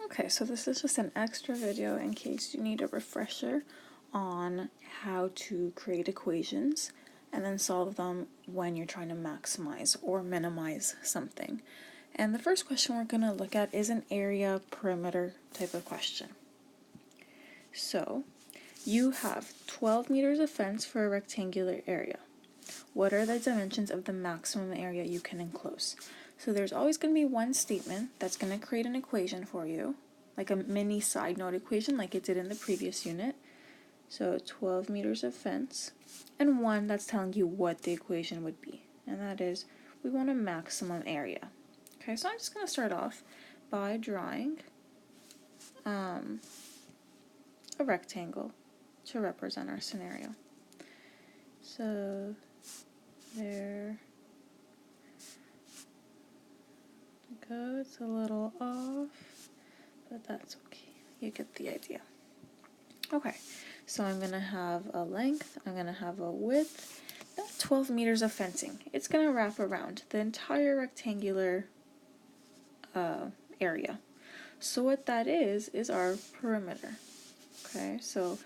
Okay, so this is just an extra video in case you need a refresher on how to create equations and then solve them when you're trying to maximize or minimize something. And the first question we're going to look at is an area perimeter type of question. So you have 12 meters of fence for a rectangular area. What are the dimensions of the maximum area you can enclose? So there's always going to be one statement that's going to create an equation for you, like a mini side note equation like it did in the previous unit. So 12 meters of fence, and one that's telling you what the equation would be, and that is we want a maximum area. Okay, so I'm just going to start off by drawing a rectangle to represent our scenario. So there we go, it's a little off, but that's okay. You get the idea. Okay, so I'm going to have a length, I'm going to have a width, that's 12 meters of fencing. It's going to wrap around the entire rectangular area. So what that is our perimeter. Okay, so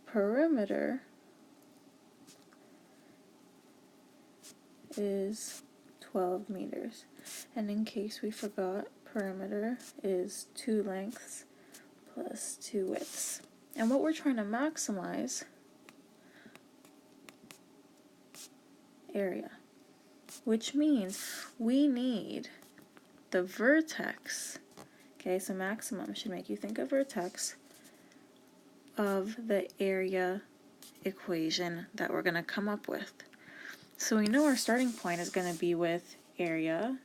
perimeter is 12 meters. And in case we forgot, perimeter is 2 lengths plus 2 widths. And what we're trying to maximize, area, which means we need the vertex. Okay, so maximum should make you think of vertex of the area equation that we're going to come up with. So we know our starting point is going to be with area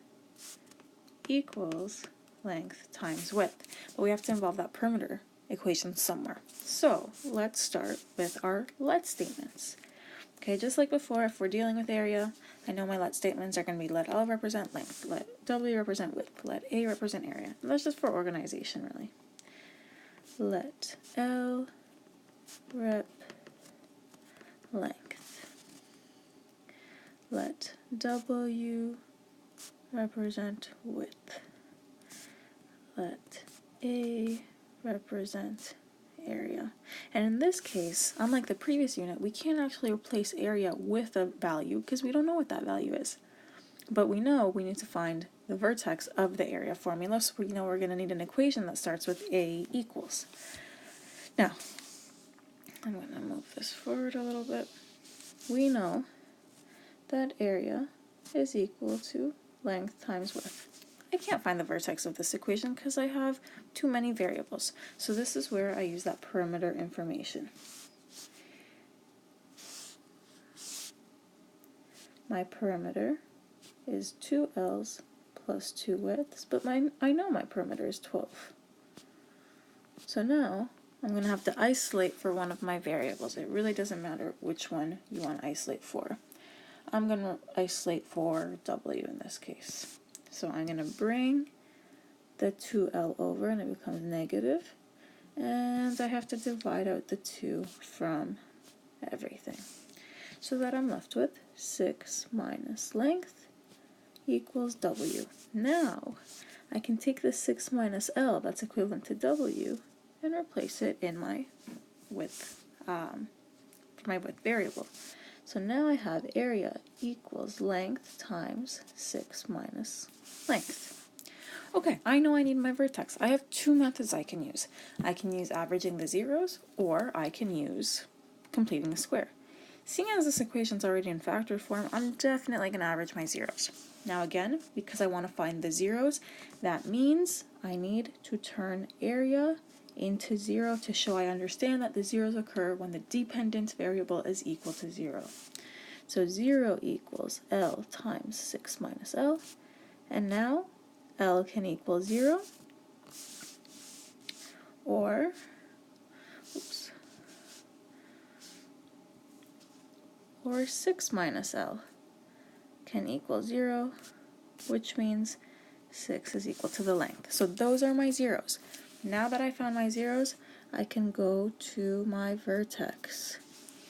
equals length times width, but we have to involve that perimeter equation somewhere. So let's start with our let statements. Okay, just like before, if we're dealing with area, I know my let statements are going to be let L represent length, let W represent width, let A represent area. And that's just for organization, really. Let L rep length. Let W represent width. Let A represent area. And in this case, unlike the previous unit, we can't actually replace area with a value because we don't know what that value is. But we know we need to find the vertex of the area formula, so we know we're going to need an equation that starts with A equals. Now, I'm going to move this forward a little bit. We know that area is equal to length times width. I can't find the vertex of this equation because I have too many variables. So this is where I use that perimeter information. My perimeter is 2 L's plus 2 widths, but I know my perimeter is 12. So now I'm going to have to isolate for one of my variables. It really doesn't matter which one you want to isolate for. I'm going to isolate for W in this case. So I'm going to bring the 2L over and it becomes negative, and I have to divide out the 2 from everything. So that I'm left with 6 minus length equals W. Now I can take the 6 minus L, that's equivalent to W, and replace it in my width, variable. So now I have area equals length times 6 minus length. Okay, I know I need my vertex. I have 2 methods I can use. I can use averaging the zeros, or I can use completing the square. Seeing as this equation is already in factor form, I'm definitely going to average my zeros. Now again, because I want to find the zeros, that means I need to turn area into 0 to show I understand that the zeros occur when the dependent variable is equal to 0. So 0 equals L times 6 minus L, and now L can equal 0, or 6 minus L can equal 0, which means 6 is equal to the length. So those are my zeros. Now that I found my zeros, I can go to my vertex.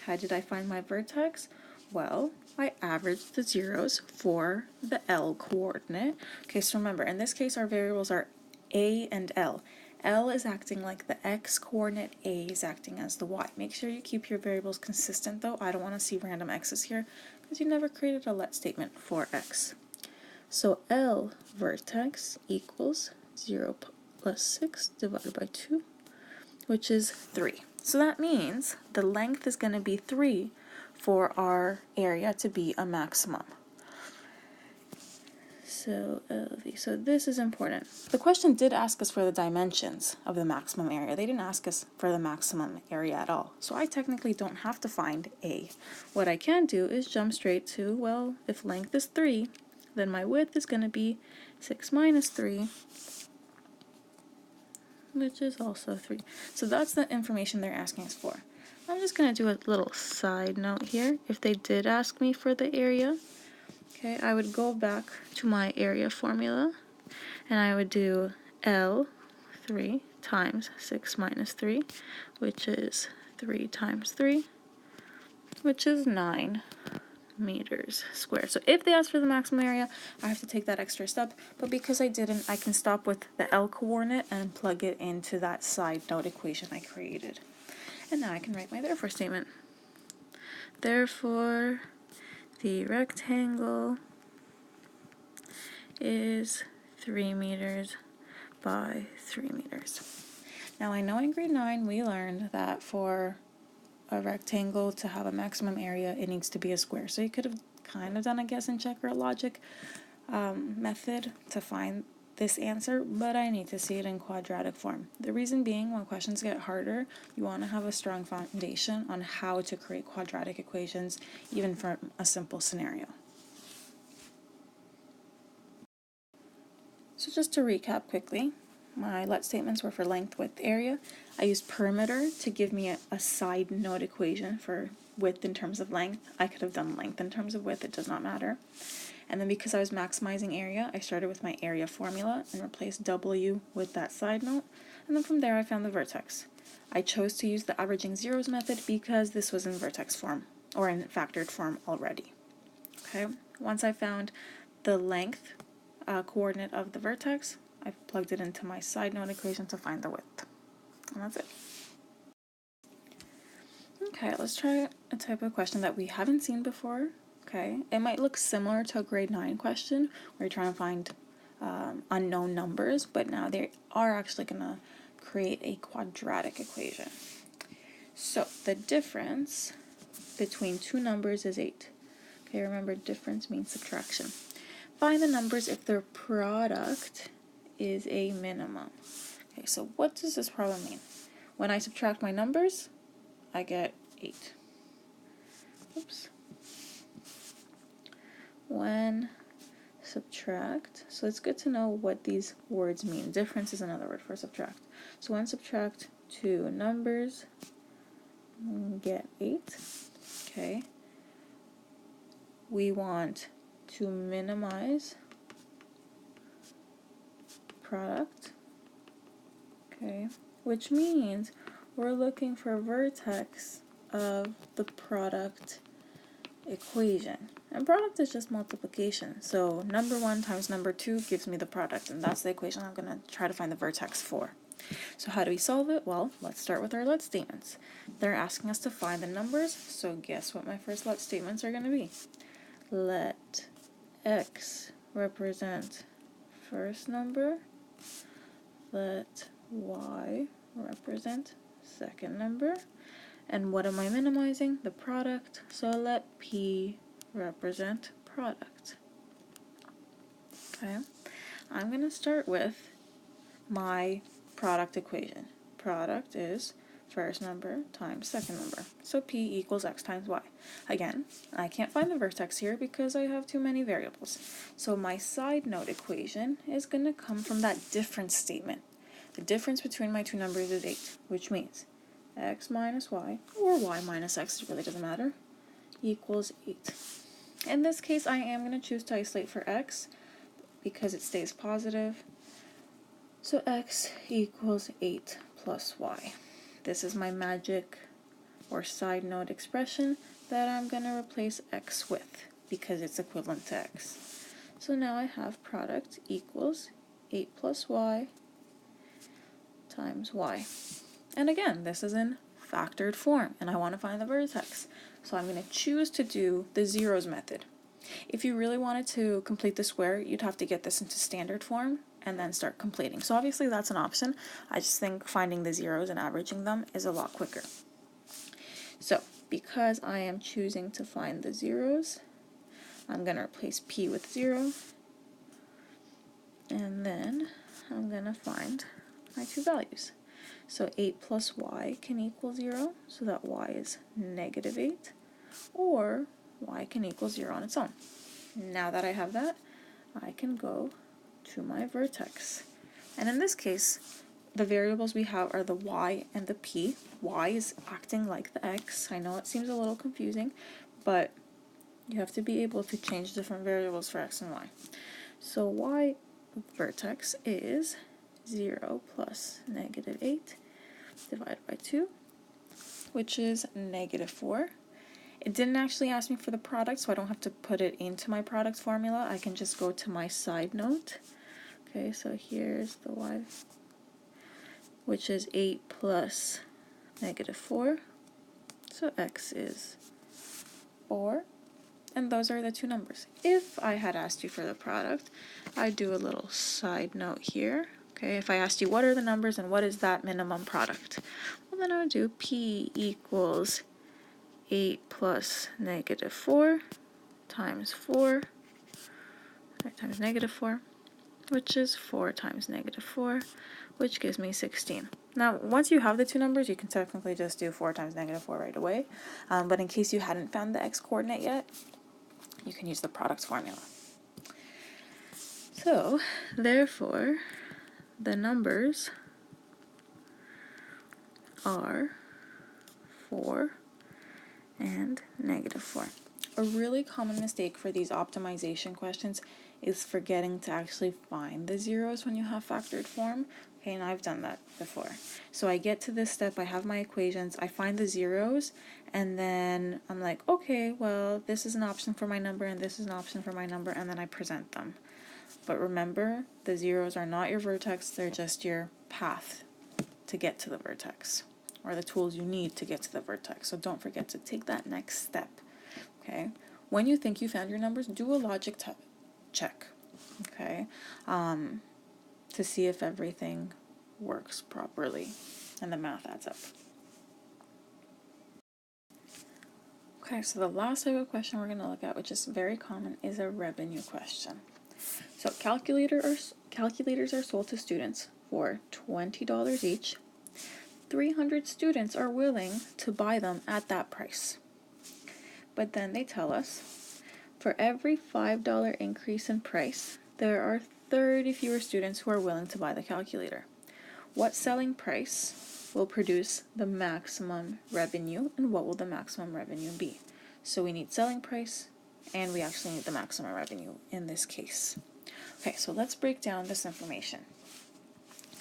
How did I find my vertex? Well, I averaged the zeros for the L coordinate. Okay, so remember, in this case, our variables are A and L. L is acting like the x coordinate, A is acting as the y. Make sure you keep your variables consistent though. I don't want to see random x's here because you never created a let statement for x. So L vertex equals 0 plus 6 divided by 2, which is 3. So that means the length is going to be 3 for our area to be a maximum. So this is important. The question did ask us for the dimensions of the maximum area. They didn't ask us for the maximum area at all. So I technically don't have to find A. What I can do is jump straight to, well, if length is 3, then my width is going to be 6 minus 3, which is also 3. So that's the information they're asking us for. I'm just going to do a little side note here. If they did ask me for the area, okay, I would go back to my area formula, and I would do L3 times 6 minus 3, which is 3 times 3, which is 9 meters squared. So if they ask for the maximum area, I have to take that extra step, but because I didn't, I can stop with the L coordinate and plug it into that side note equation I created. And now I can write my therefore statement. Therefore, the rectangle is 3 meters by 3 meters. Now I know in grade 9 we learned that for a rectangle to have a maximum area, it needs to be a square. So you could have kind of done a guess and check or a logic method to find this answer, but I need to see it in quadratic form. The reason being, when questions get harder, you want to have a strong foundation on how to create quadratic equations, even from a simple scenario. So just to recap quickly, my let statements were for length, width, area. I used perimeter to give me a side note equation for width in terms of length. I could have done length in terms of width, it does not matter. And then because I was maximizing area, I started with my area formula and replaced W with that side note. And then from there I found the vertex. I chose to use the averaging zeros method because this was in vertex form, or in factored form already. Okay, once I found the length coordinate of the vertex, I plugged it into my side note equation to find the width. And that's it. Okay, let's try a type of question that we haven't seen before. Okay, it might look similar to a grade 9 question where you're trying to find unknown numbers, but now they are actually going to create a quadratic equation. So the difference between two numbers is 8. Okay, remember difference means subtraction. Find the numbers if their product is a minimum. Okay, so what does this problem mean? When I subtract my numbers, I get 8. Oops. When subtract, so it's good to know what these words mean. Difference is another word for subtract. So when subtract two numbers, get 8. Okay. We want to minimize product, okay, which means we're looking for vertex of the product equation. And product is just multiplication. So number 1 times number 2 gives me the product, and that's the equation I'm going to try to find the vertex for. So how do we solve it? Well, let's start with our let statements. They're asking us to find the numbers, so guess what my first let statements are going to be? Let x represent first number, let y represent second number, and what am I minimizing? The product, so let p represent product. Okay, I'm going to start with my product equation. Product is first number times second number. So p equals x times y. Again, I can't find the vertex here because I have too many variables. So my side note equation is going to come from that difference statement. The difference between my two numbers is 8, which means x minus y, or y minus x, it really doesn't matter, equals 8. In this case, I am going to choose to isolate for x because it stays positive. So x equals 8 plus y. This is my magic or side note expression that I'm going to replace x with because it's equivalent to x. So now I have product equals 8 plus y times y. And again, this is in factored form, and I want to find the vertex. So I'm going to choose to do the zeros method. If you really wanted to complete the square, you'd have to get this into standard form and then start completing. So obviously that's an option. I just think finding the zeros and averaging them is a lot quicker. So because I am choosing to find the zeros, I'm going to replace p with 0, and then I'm going to find my two values. So 8 plus y can equal 0, so that y is negative 8, or y can equal 0 on its own. Now that I have that, I can go to my vertex. And in this case, the variables we have are the y and the p. Y is acting like the x. I know it seems a little confusing, but you have to be able to change different variables for x and y. So y vertex is 0 plus negative 8 divided by 2, which is negative 4. It didn't actually ask me for the product, so I don't have to put it into my product formula. I can just go to my side note. Okay, so here's the y, which is 8 plus negative 4. So x is 4. And those are the two numbers. If I had asked you for the product, I'd do a little side note here. Okay, if I asked you what are the numbers and what is that minimum product, well then I would do p equals 8 plus negative 4 times 4 times negative 4, which is 4 times negative 4, which gives me 16. Now, once you have the two numbers, you can technically just do 4 times negative 4 right away. But in case you hadn't found the x-coordinate yet, you can use the product formula. So, therefore, the numbers are 4 and negative 4. A really common mistake for these optimization questions is forgetting to actually find the zeros when you have factored form. Okay, and I've done that before. So I get to this step, I have my equations, I find the zeros, and then I'm like, okay, well, this is an option for my number, and this is an option for my number, and then I present them. But remember, the zeros are not your vertex, they're just your path to get to the vertex, or the tools you need to get to the vertex. So don't forget to take that next step. Okay, when you think you found your numbers, do a logic check, okay, to see if everything works properly and the math adds up. Okay, so the last type of question we're going to look at, which is very common, is a revenue question. So calculators are sold to students for $20 each. 300 students are willing to buy them at that price. But then they tell us, for every $5 increase in price, there are 30 fewer students who are willing to buy the calculator. What selling price will produce the maximum revenue, and what will the maximum revenue be? So we need selling price, and we actually need the maximum revenue in this case. Okay, so let's break down this information.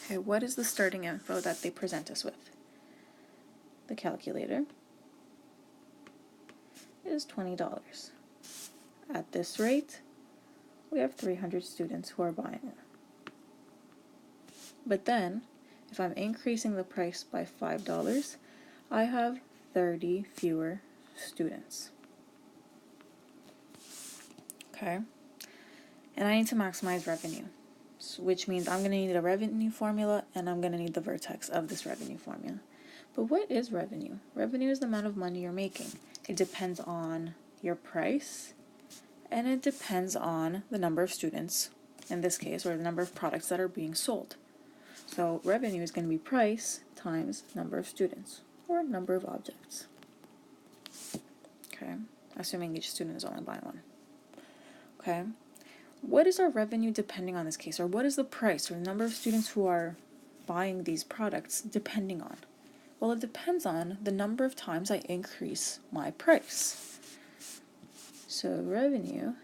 Okay, what is the starting info that they present us with? The calculator is $20. At this rate, we have 300 students who are buying it. But then, if I'm increasing the price by $5, I have 30 fewer students. Okay, and I need to maximize revenue, which means I'm going to need a revenue formula, and I'm going to need the vertex of this revenue formula. But what is revenue? Revenue is the amount of money you're making. It depends on your price, and it depends on the number of students, in this case, or the number of products that are being sold. So revenue is going to be price times number of students, or number of objects. Okay, assuming each student is only buying one. Okay, what is our revenue depending on this case, or what is the price, or the number of students who are buying these products depending on? Well, it depends on the number of times I increase my price. So revenue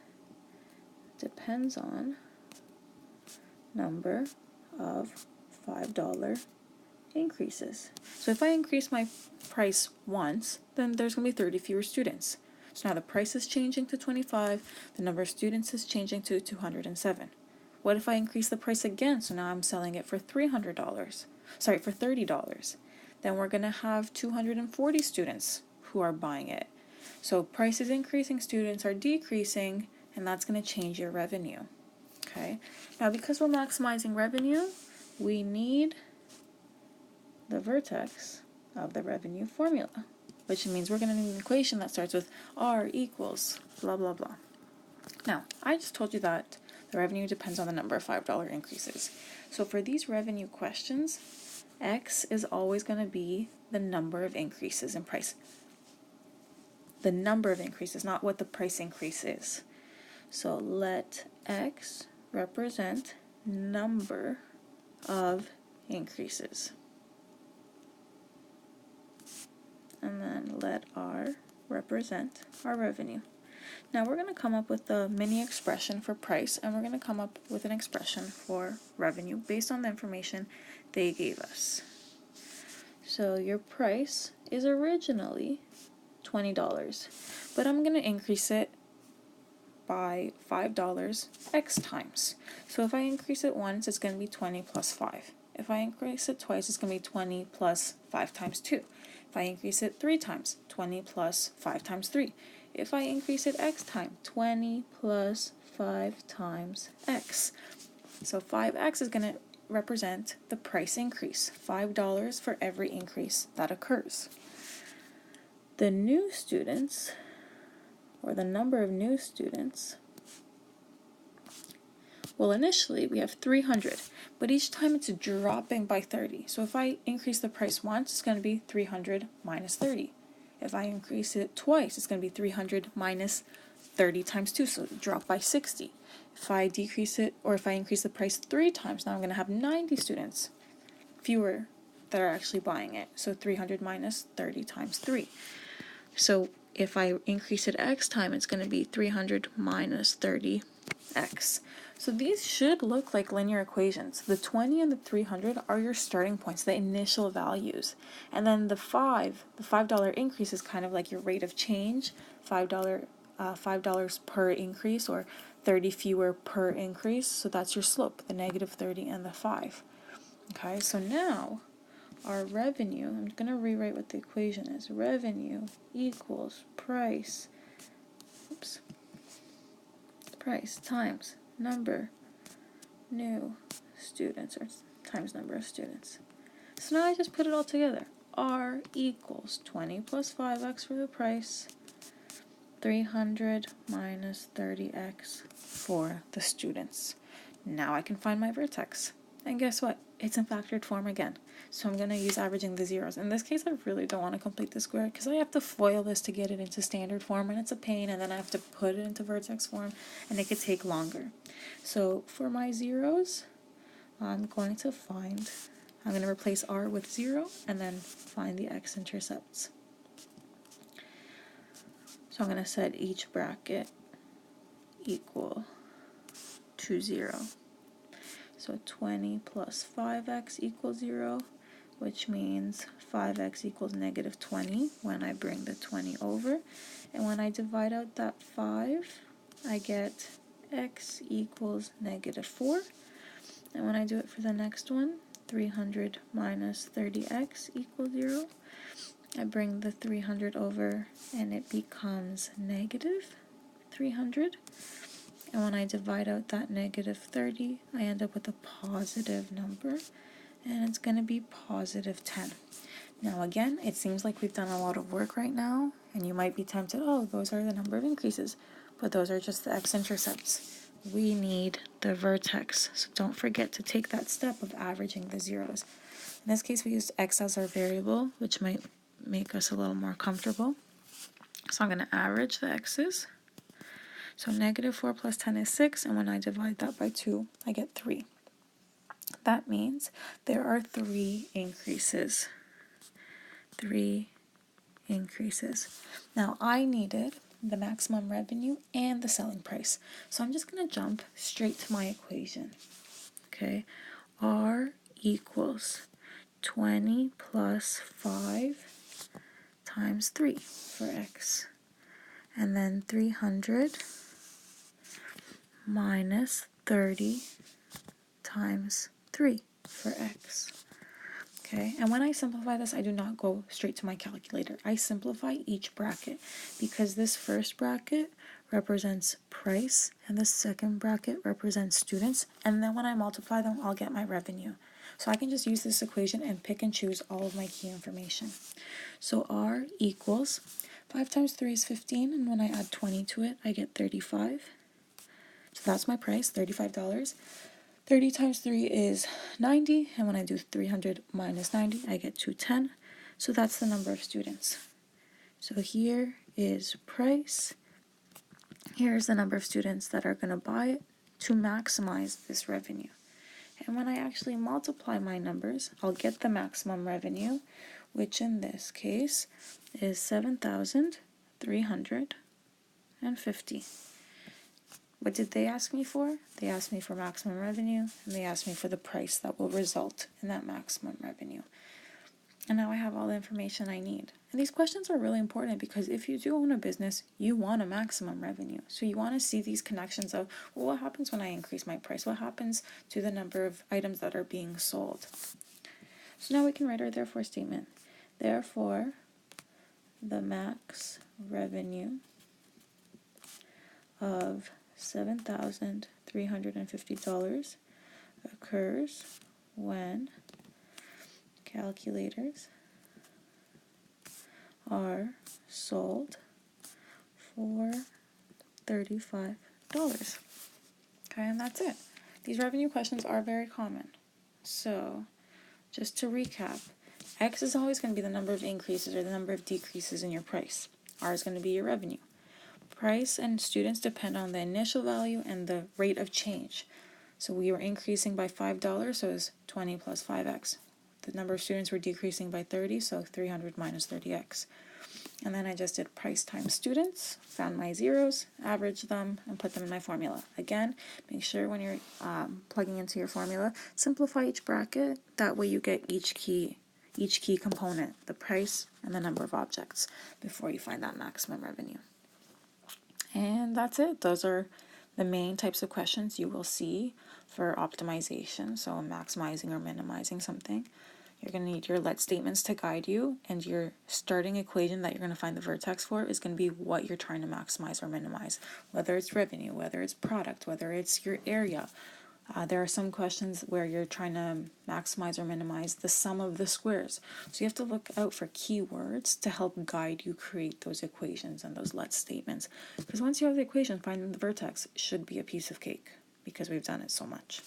depends on number of $5 increases. So if I increase my price once, then there's going to be 30 fewer students. So now the price is changing to 25, the number of students is changing to 207. What if I increase the price again? So now I'm selling it for $300. Sorry, for $30. Then we're going to have 240 students who are buying it. So price is increasing, students are decreasing, and that's going to change your revenue. Okay. Now, because we're maximizing revenue, we need the vertex of the revenue formula, which means we're going to need an equation that starts with R equals blah, blah, blah. Now, I just told you that the revenue depends on the number of $5 increases. So for these revenue questions, X is always going to be the number of increases in price. The number of increases, not what the price increase is. So let X represent number of increases. And then let R represent our revenue. Now we're going to come up with a mini expression for price, and we're going to come up with an expression for revenue based on the information they gave us. So your price is originally $20, but I'm going to increase it by $5 X times. So if I increase it once, it's going to be 20 plus 5. If I increase it twice, it's going to be 20 plus 5 times 2. If I increase it 3 times, 20 plus 5 times 3. If I increase it X time, 20 plus 5 times X. So 5X is going to represent the price increase, $5 for every increase that occurs. The new students, or the number of new students, well, initially we have 300, but each time it's dropping by 30. So if I increase the price once, it's going to be 300 minus 30. If I increase it twice, it's going to be 300 minus 30 times 2, so drop by 60. If I decrease it, or if I increase the price 3 times, now I'm going to have 90 students fewer that are actually buying it. So 300 minus 30 times 3. So if I increase it X time, it's going to be 300 minus 30X. So these should look like linear equations. The 20 and the 300 are your starting points, the initial values. And then the $5 increase is kind of like your rate of change, $5 per increase, or 30 fewer per increase. So that's your slope, the negative 30 and the 5. Okay, so now our revenue, I'm going to rewrite what the equation is. Revenue equals price times number new students, or times number of students. So now I just put it all together. R equals 20 plus 5X for the price, 300 minus 30X for the students. Now I can find my vertex. And guess what? It's in factored form again. So I'm going to use averaging the zeros. In this case, I really don't want to complete the square because I have to FOIL this to get it into standard form, and it's a pain, and then I have to put it into vertex form, and it could take longer. So for my zeros, I'm going to replace R with 0 and then find the x-intercepts. So I'm going to set each bracket equal to 0. So 20 plus 5x equals 0, which means 5x equals negative 20 when I bring the 20 over. And when I divide out that 5, I get x equals negative 4. And when I do it for the next one, 300 minus 30x equals 0. I bring the 300 over and it becomes negative 300. And when I divide out that negative 30, I end up with a positive number, and it's going to be positive 10. Now again, it seems like we've done a lot of work right now, and you might be tempted, oh, those are the number of increases, but those are just the x-intercepts. We need the vertex, so don't forget to take that step of averaging the zeros. In this case, we used x as our variable, which might make us a little more comfortable. So I'm going to average the x's. So negative 4 plus 10 is 6, and when I divide that by 2, I get 3. That means there are 3 increases. 3 increases. Now, I needed the maximum revenue and the selling price. So I'm just going to jump straight to my equation. Okay, R equals 20 plus 5 times 3 for x. And then 300 minus 30 times 3 for x. Okay, and when I simplify this, I do not go straight to my calculator. I simplify each bracket because this first bracket represents price and the second bracket represents students, and then when I multiply them, I'll get my revenue. So I can just use this equation and pick and choose all of my key information. So R equals 5 times 3 is 15, and when I add 20 to it, I get 35. So that's my price, $35. 30 times 3 is 90, and when I do 300 minus 90, I get 210. So that's the number of students. So here is price. Here's the number of students that are going to buy it to maximize this revenue. And when I actually multiply my numbers, I'll get the maximum revenue, which in this case is 7,350. What did they ask me for? They asked me for maximum revenue, and they asked me for the price that will result in that maximum revenue. And now I have all the information I need. And these questions are really important because if you do own a business, you want a maximum revenue. So you want to see these connections of, well, what happens when I increase my price? What happens to the number of items that are being sold? So now we can write our therefore statement. Therefore, the max revenue of $7,350 occurs when calculators are sold for $35. Okay, and that's it. These revenue questions are very common. So, just to recap, X is always going to be the number of increases or the number of decreases in your price. R is going to be your revenue. Price and students depend on the initial value and the rate of change. So we were increasing by $5, so it's 20 plus 5x. The number of students were decreasing by 30, so 300 minus 30x. And then I just did price times students, found my zeros, averaged them, and put them in my formula. Again, make sure when you're plugging into your formula, simplify each bracket. That way you get each key component, the price and the number of objects, before you find that maximum revenue. And that's it. Those are the main types of questions you will see for optimization, so maximizing or minimizing something. You're going to need your let statements to guide you, and your starting equation that you're going to find the vertex for is going to be what you're trying to maximize or minimize, whether it's revenue, whether it's product, whether it's your area. There are some questions where you're trying to maximize or minimize the sum of the squares. So you have to look out for keywords to help guide you create those equations and those let statements. Because once you have the equation, finding the vertex should be a piece of cake because we've done it so much.